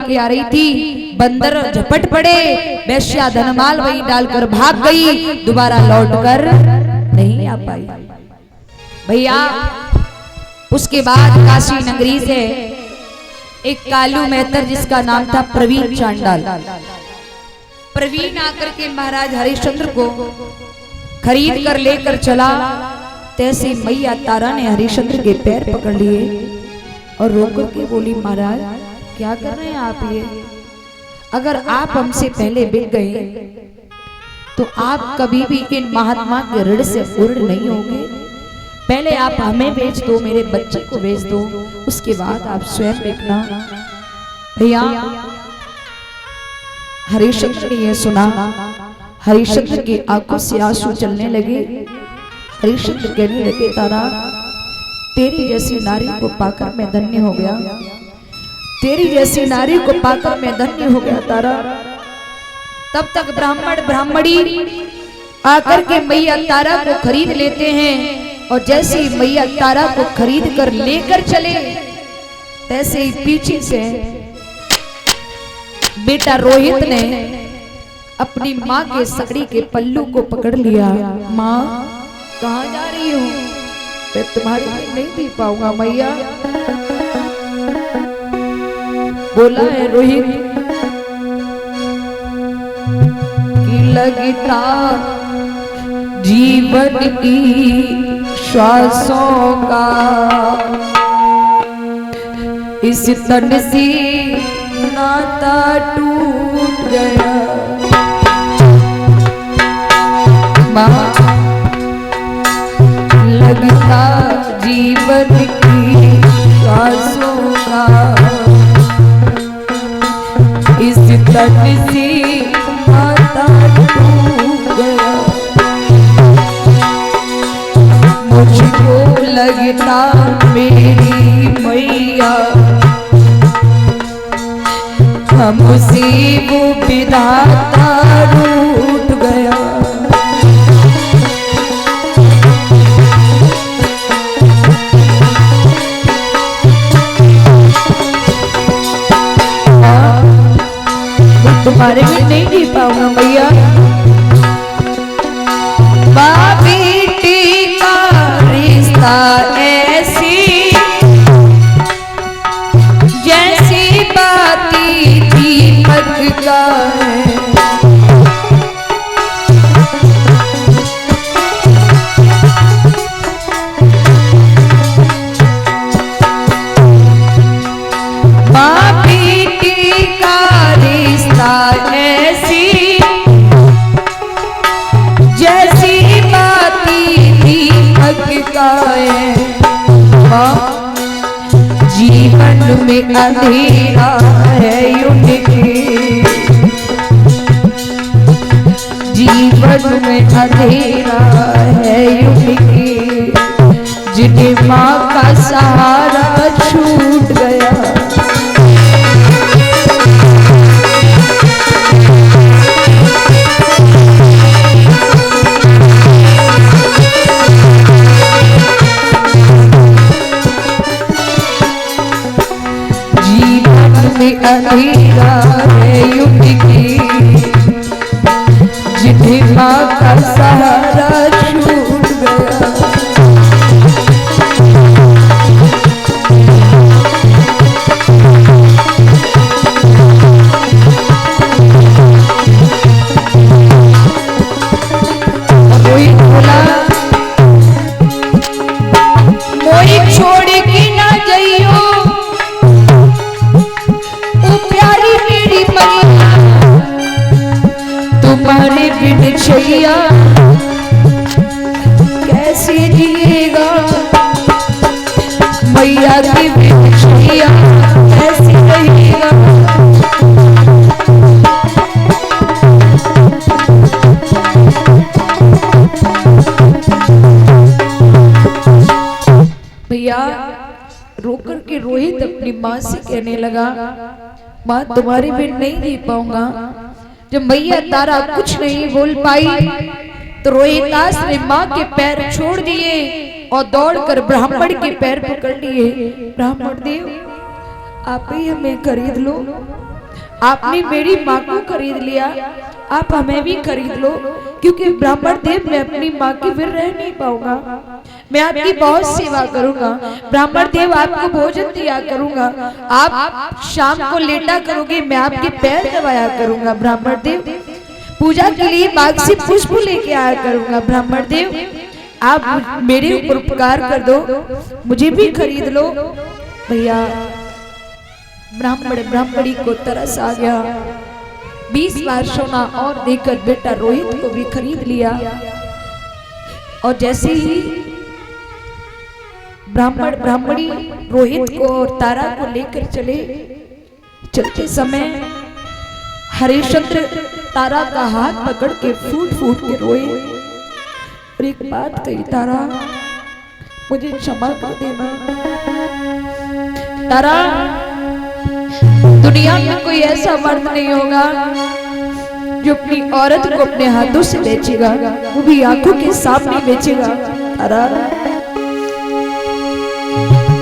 लेके आ रही थी, बंदर झपट पड़े, वैश्या धनमाल वहीं डालकर भाग गई, दोबारा लौटकर नहीं आ पाई। भैया उसके बाद काशी नगरी से एक कालू मेहतर जिसका नाम था प्रवीण चांडाल, प्रवीण आकर के महाराज हरिश्चंद्र को खरीद कर लेकर चला। तैसे मैया तारा ने हरिश्चंद्र के पैर पकड़ लिए और रोकर के बोली, महाराज क्या कर रहे हैं आप ये? अगर आप हमसे पहले बिक गए तो आप कभी भी इन महात्मा के ऋण से पूर्ण नहीं होंगे। पहले आप हमें बेच दो, मेरे बच्चे को बेच दो, उसके बाद आप स्वयं बिकना। भैया हरिश्चंद्र ने यह सुना, हरिश्चंद्र की आंखों से आंसू चलने लगे। हरिश्चंद्र कहने लगे, तारा तेरी जैसी नारी को पाकर मैं धन्य हो गया, तेरी जैसी नारी को पाकर मैं धन्य हो गया तारा। तब तक ब्राह्मण ब्राह्मणी आकर के मैया तारा को खरीद लेते हैं और जैसे ही मैया तारा को खरीद कर लेकर चले, तैसे ही पीछे से बेटा रोहित ने अपनी माँ के सकड़ी के पल्लू को पकड़ लिया। माँ कहाँ जा रही हो? मैं तुम्हारी नहीं दे पाऊंगा मैया। बोला है रोहित कि लगता जीवन की श्वासों का इस तन से नाता टूट गया। लगता जीवन की श्वासों का इस तन से नाता टूट गया। मुझको लगता मेरी मैया हमसे वो विधाता रूठ गया। तुम्हारे भी नहीं जी पाऊंगा भैया। बाप बेटी का रिश्ता ऐसी जैसी बाती दीपक का है। बाप बेटी का रिश्ता ऐसी जैसी बाती दीपक का है। जीवन में अंधेरा है उनके, जीवन में अंधेरा है उनके, जिन्हें माँ का सहारा छूट गया। अंधेरा है युग की, जिन्हें माँ का सहारा छूट गया। रोहित बोला, मोई छोड़ के ना जाइयो, तुम्हारे बिन छैया कैसे जिएगा, मैया के बिन छैया कैसे रहेगा। भैया रोकर के रोहित अपनी माँ से कहने लगा, माँ तुम्हारे बिन नहीं जी पाऊंगा। जब मैया तारा कुछ नहीं बोल पाई तो रोहितास ने माँ के पैर छोड़ दिए और दौड़कर ब्राह्मण के पैर पकड़ लिए। ब्राह्मण देव आप ही हमें खरीद लो, आपने मेरी माँ को खरीद लिया, आप हमें भी खरीद लो, क्योंकि ब्राह्मण देव मैं अपनी माँ के बिन रह नहीं पाऊंगा। मैं आपकी बहुत सेवा करूंगा, ब्राह्मण देव आपको भोजन दिया करूंगा, आप शाम को लेटा करोगे, मैं आपके पैर दबाया करूंगा। ब्राह्मण देव पूजा के लिए बाग से पुष्प लेके आया करूंगा। ब्राह्मण देव आप मेरे ऊपर उपकार कर दो, मुझे भी खरीद लो। भैया ब्राह्मणी को तरस आ गया, 20 बार सोना और देकर बेटा रोहित को भी खरीद लिया। और जैसे ही ब्राह्मणी रोहित को और तारा को लेकर चलते समय हरिश्चंद्र तारा का हाथ पकड़ के फूट फूट के रोए और एक बात कही, तारा मुझे क्षमा कर देना। तारा दुनिया में कोई ऐसा मर्द नहीं होगा जो अपनी औरत को अपने हाथों से बेचेगा, वो भी आंखों के सामने बेचेगा। तारा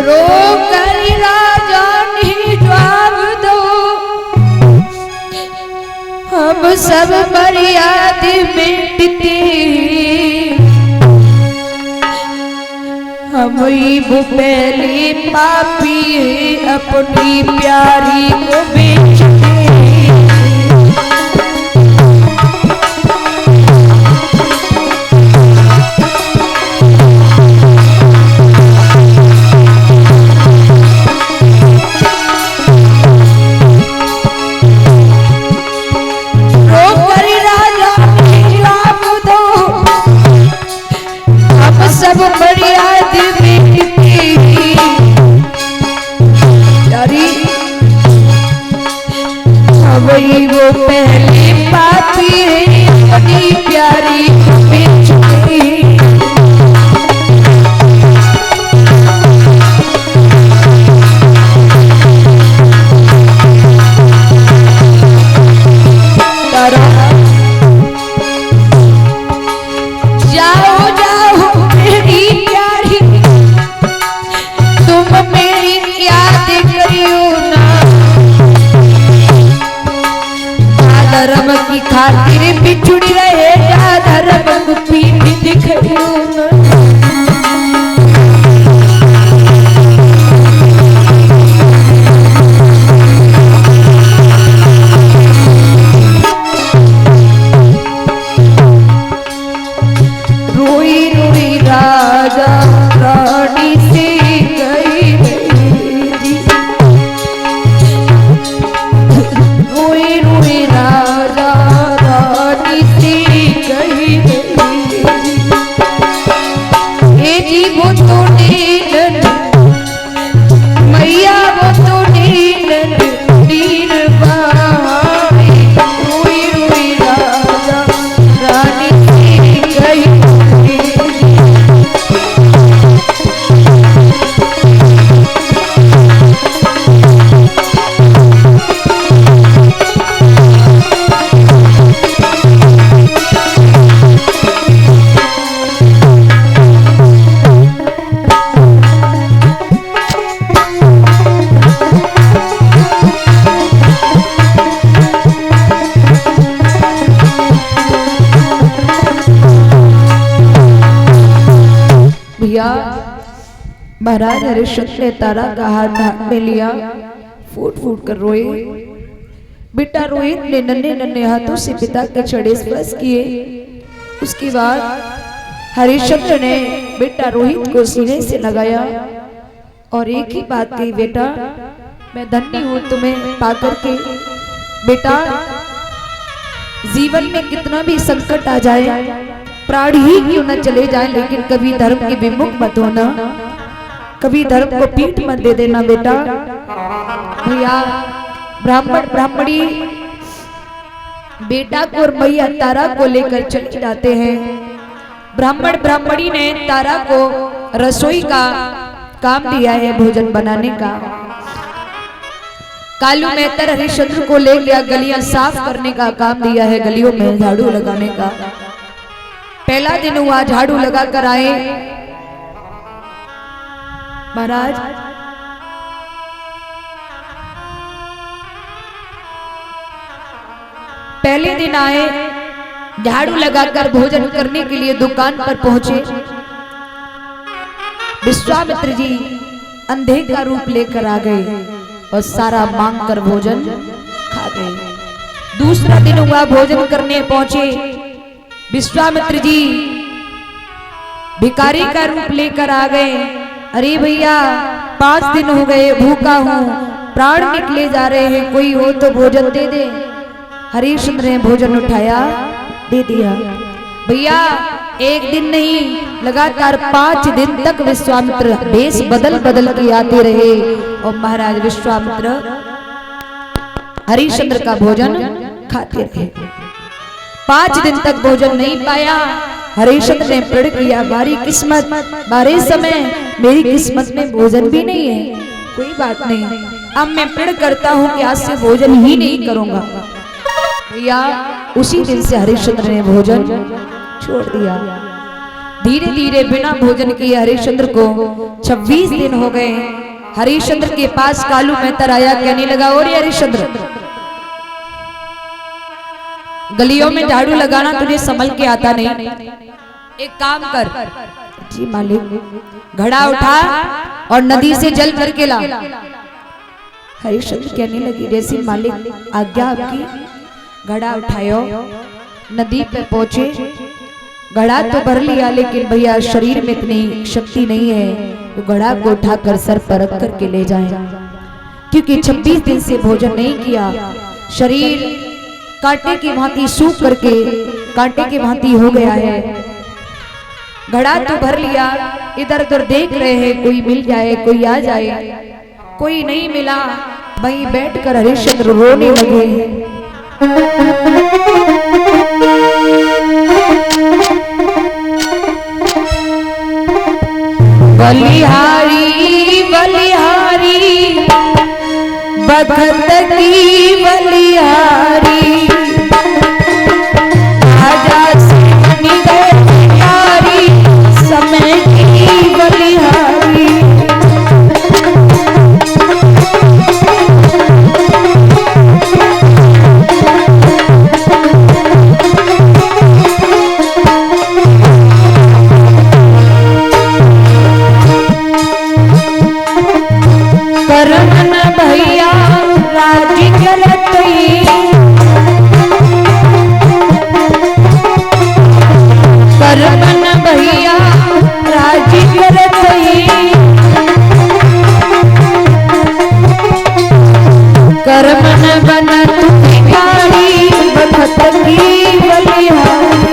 रो कर राजा ने जवाब दो, हम सब मर्याद मिटते, हम वो पहले पापी अपनी प्यारी को बेचते। सब मर्याद मिटती, वही वो पहले पापी है अपनी प्यारी को बेचती। धर्म की खातिर बिछुड़ी रहे जा, धर्म को पीठ दिखियो न। रोई रोई राजा रानी से गई, रोई रोई राजा रानी से गई। जी वो तो नीलन मैया, वो तो नीलन नील बाई, रोई रोई राजा रानी से गई। महाराज हरिश्चंद्र ने तारा का हाथ में लिया, फूट फूट कर रोए। बेटा रोहित ने नन्हे नन्हे हाथों से पिता के चढ़े स्पर्श किए। उसके बाद हरिश्चंद्र ने बेटा रोहित को सीने से लगाया और एक ही बात कही, बेटा मैं धन्य हूं तुम्हें पाकर के। बेटा जीवन में कितना भी संकट आ जाए, प्राण ही क्यों न चले जाए, लेकिन कभी धर्म के विमुख मत होना, कभी धर्म को पीठ मत दे देना। बेटा भैया ब्राह्मणी बेटा को और मैया तारा को लेकर चले जाते हैं। ब्राह्मणी ने तारा को रसोई का काम दिया है, भोजन बनाने का। कालू मेहतर हरिश्चंद्र को ले गया, गलियां साफ करने का काम दिया है, गलियों में झाड़ू लगाने का। पहला दिन हुआ, झाड़ू लगा कर आए। महाराज पहले दिन आए, झाड़ू लगाकर भोजन करने के लिए दुकान पर पहुंचे। विश्वामित्र जी अंधे का रूप लेकर आ गए और सारा मांग कर भोजन खा गए। दूसरा दिन हुआ, भोजन करने पहुंचे। विश्वामित्र जी भिखारी का रूप लेकर आ गए। अरे भैया 5 दिन हो गए, भूखा हूं, प्राण निकले जा रहे हैं, कोई हो तो भोजन दे दे। हरिश्चंद्र ने भोजन उठाया, दे दिया। भैया एक दिन नहीं, लगातार 5 दिन तक विश्वामित्र वेश बदल बदल के आते रहे और महाराज विश्वामित्र हरिश्चंद्र का भोजन खाते रहे। 5 दिन तक भोजन नहीं पाया। हरिश्चंद्र ने प्रण किया, बारी किस्मत, बारे समय मेरी किस्मत में भोजन भी नहीं है, कोई बात नहीं, अब मैं प्रण करता हूं कि आज से भोजन ही नहीं करूंगा। भैया उसी दिन से हरिश्चंद्र ने भोजन छोड़ दिया। धीरे धीरे बिना भोजन किए हरिश्चंद्र को 26 दिन हो गए। हरिश्चंद्र के पास कालू मेहतर आया, कहने लगा, और हरिश्चंद्र गलियों में झाड़ू लगाना तुझे संभल के आता नहीं, एक काम कर। जी मालिक। घड़ा उठा और नदी से जल भर के ला। हरिश्चंद्र कहने लगी, जैसी मालिक आज्ञा आपकी। घड़ा उठायो, नदी पे पहुंचे, घड़ा तो भर लिया, लेकिन भैया शरीर में इतनी शक्ति नहीं है तो घड़ा को उठाकर सर पर रख करके ले जाएं, क्योंकि 26 दिन से भोजन नहीं किया। शरीर कांटे की भांति सूख करके कांटे की भांति हो गया है। घड़ा तो भर लिया, इधर उधर देख रहे हैं, कोई मिल जाए, कोई आ जाए, कोई नहीं मिला। वहीं बैठकर हरिश्चंद्र रोने लगे। बलिहारी बलिहारी बखत की बलिहारी, आजा से बनी गए यारी, समय की बलिहारी। करमन भैया राजी करत ही, करमन भैया राजी करत ही, करमन बन तू भिखारी, बखत की बलिहारी।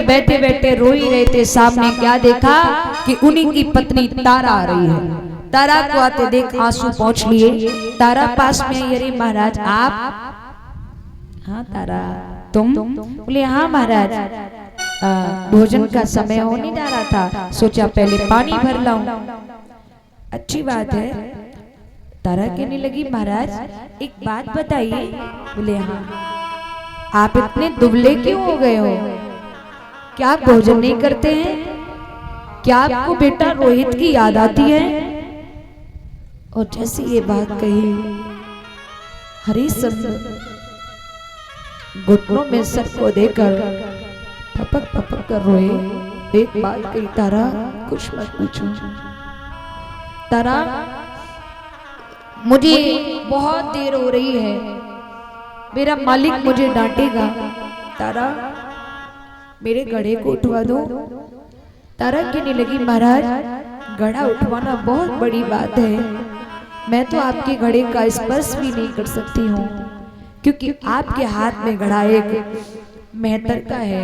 बैठे बैठे रो ही रहे थे। सामने क्या देखा कि उन्हीं की पत्नी तारा आ रही है। तारा को आते देख आंसू पहुंच लिए। तारा पास में आई, अरे महाराज आप? हाँ तारा तुम? बोले हाँ महाराज, भोजन का समय होने जा रहा था, सोचा पहले पानी भर लाऊं। अच्छी बात है। तारा कहने लगी, महाराज एक बात बताइए। बोले हाँ। आप इतने दुबले क्यों हो गए हो? क्या आप भोजन नहीं करते हैं? क्या आपको बेटा रोहित की याद आती है? और जैसे ये बात कही, हरिश्चंद्र घुटनों में सर को देकर पपक पपक कर रोए। एक बात कही, तारा कुछ मत पूछो। तारा मुझे बहुत देर हो रही है, मेरा मालिक मुझे डांटेगा। तारा मेरे घड़े को उठवा दो। तारा कहने लगी, महाराज घड़ा उठवाना बहुत बड़ी बात है, मैं तो आपके घड़े का स्पर्श भी नहीं कर सकती हूँ, क्योंकि आपके हाथ में घड़ा एक मेहतर का है,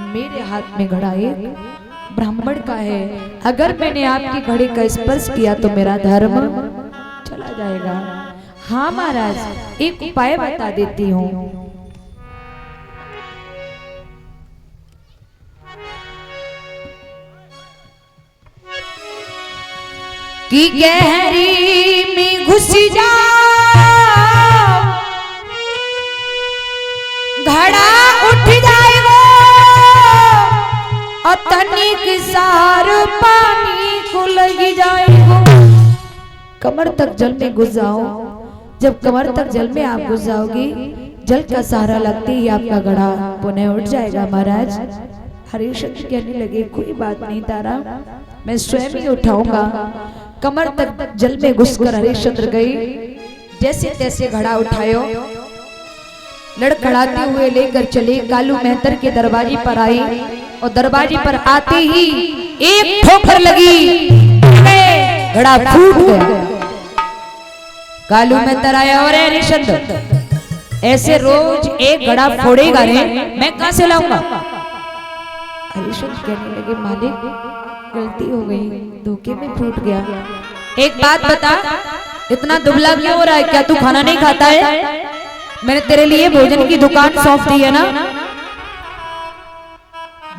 मेरे हाथ में घड़ा एक ब्राह्मण का है, अगर मैंने आपकी घड़ी का स्पर्श किया तो मेरा धर्म चला जाएगा। हाँ महाराज, एक उपाय बता देती हूँ। कि गहरी में घुस जाओ, घड़ा उठ जाएगा और तनिक सार पानी को लग जाएगा। कमर तक जल में घुस जाओ। जब कमर तक जल में आप घुस जाओगी, जल का सहारा लगते ही आपका घड़ा पुनः उठ जाएगा। महाराज हरिश्चंद्र कहने लगे, कोई बात नहीं तारा, मैं स्वयं ही उठाऊंगा। कमर तक जल में घुसकर हरिश्चंद्र गई, जैसे तैसे घड़ा उठायो, लड़खड़ाते हुए लेकर चले कालू मेहतर के दरवाजे पर आई और दरवाजे पर आते ही एक ठोकर लगी, घड़ा फूट गया। कालू मेहतर आया और हरिश्चंद्र ऐसे रोज एक घड़ा फोड़ेगा रे, मैं कहां से लाऊंगा? हरिश्चंद्र कहने लगे, मालिक गलती हो गई, धोखे में फूट गया। एक बात बता, इतना दुबला क्यों हो रहा है? क्या तू खाना नहीं खाता है? मैंने तेरे लिए भोजन की दुकान सौंप दी है ना।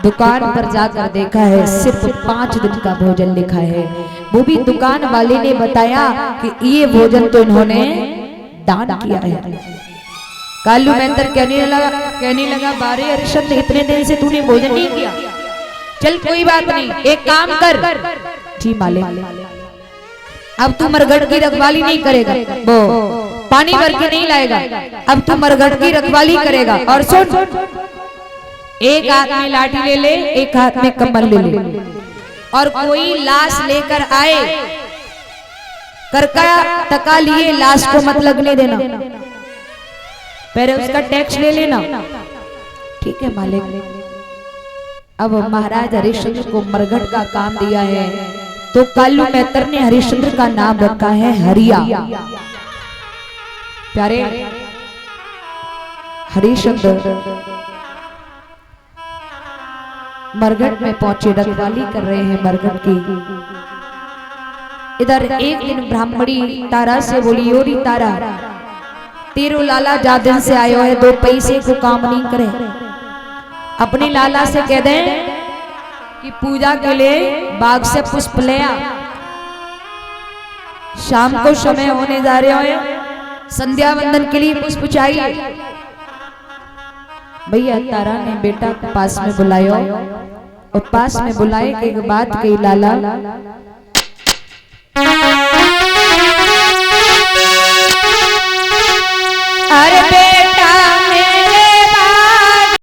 दुकान पर जाकर देखा है, सिर्फ 5 दिन का भोजन लिखा है। वो भी दुकान वाले ने बताया कि ये भोजन तो इन्होंने दान किया है। कालू मेहतर कहने लगा, बारे हरिश्चंद्र, इतने दिन से तूने भोजन नहीं किया, चल कोई बात नहीं, एक काम कर। जी मालिक। अब तू मरघट की रखवाली नहीं करेगा, वो पानी भर के नहीं लाएगा, अब तू मरघट की रखवाली करेगा। और सुन, एक हाथ में लाठी ले ले, एक हाथ में कम्बल ले ले, और कोई लाश लेकर आए, करका टका लिए लाश को मत लगने देना, पहले उसका टैक्स ले लेना। ठीक है मालिक। अब महाराज हरिश्चंद्र को मरघट का काम दिया है, तो कालू मेहतर ने हरिश्चंद्र का नाम रखा है हरिया। प्यारे हरिश्चंद्र मरघट में पहुंचे, रखवाली कर रहे हैं मरघट की। इधर एक दिन ब्राह्मणी तारा से बोली, ओरी तारा, तेरो लाला जा दिन से आयो है, 2 पैसे को काम नहीं करे। अपने लाला से कह दें कि पूजा के लिए बाग से पुष्प ले आ, शाम को समय होने जा रहे हो, संध्या वंदन के लिए पुष्प चाहिए। भैया तारा ने बेटा को पास में बुलाया और पास में बुलाए के बाद कही, लाला